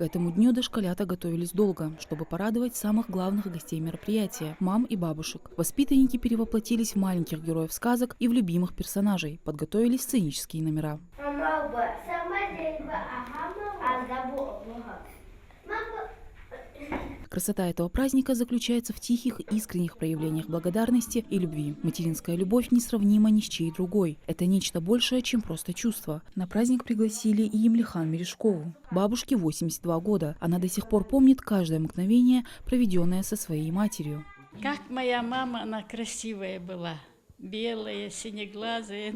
К этому дню дошколята готовились долго, чтобы порадовать самых главных гостей мероприятия – мам и бабушек. Воспитанники перевоплотились в маленьких героев сказок и в любимых персонажей, подготовили сценические номера. Красота этого праздника заключается в тихих, искренних проявлениях благодарности и любви. Материнская любовь несравнима ни с чьей другой. Это нечто большее, чем просто чувство. На праздник пригласили и Емлихан Мережкову. Бабушке 82 года. Она до сих пор помнит каждое мгновение, проведенное со своей матерью. Как моя мама, она красивая была. Белая, синеглазая,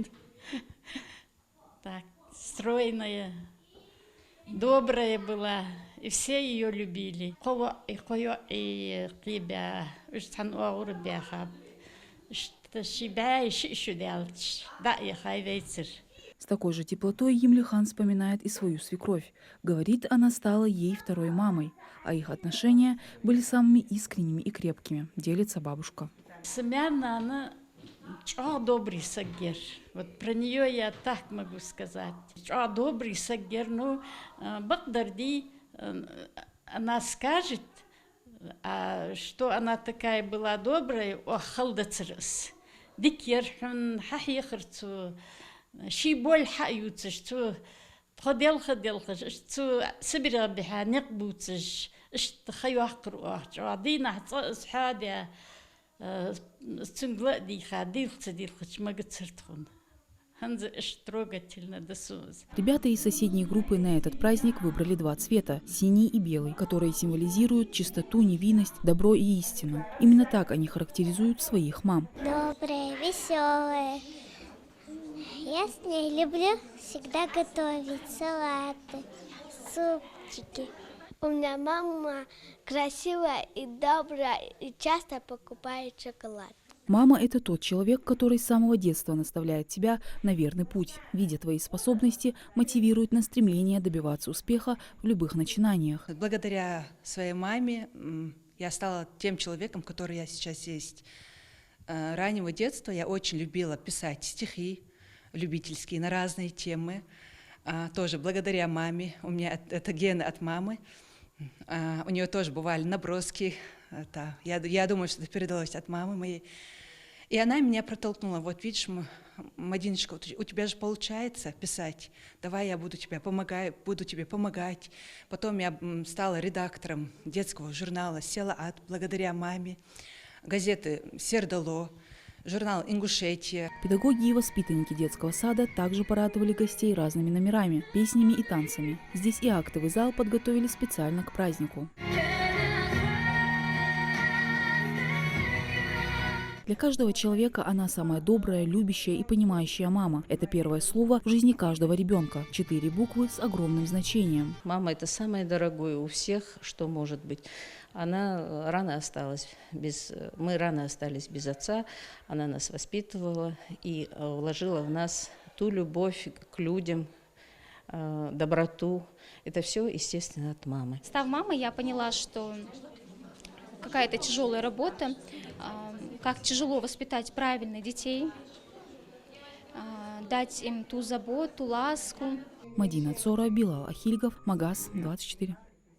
так, стройная, добрая была. И все ее любили. С такой же теплотой Емлихан вспоминает и свою свекровь. Говорит, она стала ей второй мамой, а их отношения были самыми искренними и крепкими, делится бабушка. Семьяна, она добрый сагер. Вот про нее я так могу сказать. Добрый сагер, ну, Бахдарди, она скажет, что она такая была добрая, охалдацрас. Дикерхан, хахихрцу, шиболь хаютш, что ходел, что собира биха некбутш, что хаюахкруах, адина хадя, цунгла диха, дилхч магацртхун. Ребята из соседней группы на этот праздник выбрали два цвета – синий и белый, которые символизируют чистоту, невинность, добро и истину. Именно так они характеризуют своих мам. Добрая, веселая. Я с ней люблю всегда готовить салаты, супчики. У меня мама красивая и добрая и часто покупает шоколад. Мама – это тот человек, который с самого детства наставляет тебя на верный путь, видя твои способности, мотивирует на стремление добиваться успеха в любых начинаниях. Благодаря своей маме я стала тем человеком, который я сейчас есть. Раннего детства я очень любила писать стихи любительские на разные темы. Тоже благодаря маме, у меня это гены от мамы. У нее тоже бывали наброски. Я думаю, что это передалось от мамы моей. И она меня протолкнула. Вот видишь, Мадиночка, у тебя же получается писать. Давай я буду тебе помогать. Потом я стала редактором детского журнала «Села-Ат» благодаря маме. Газеты «Сердало», журнал «Ингушетия». Педагоги и воспитанники детского сада также порадовали гостей разными номерами, песнями и танцами. Здесь и актовый зал подготовили специально к празднику. Для каждого человека она самая добрая, любящая и понимающая мама. Это первое слово в жизни каждого ребенка. 4 буквы с огромным значением. Мама – это самое дорогое у всех, что может быть. Мы рано остались без отца, она нас воспитывала и вложила в нас ту любовь к людям, доброту. Это все, естественно, от мамы. Став мамой, я поняла, что какая-то тяжелая работа, как тяжело воспитать правильно детей, дать им ту заботу, ласку. Мадина Цора, Билал Ахильгов, Магаз, 24.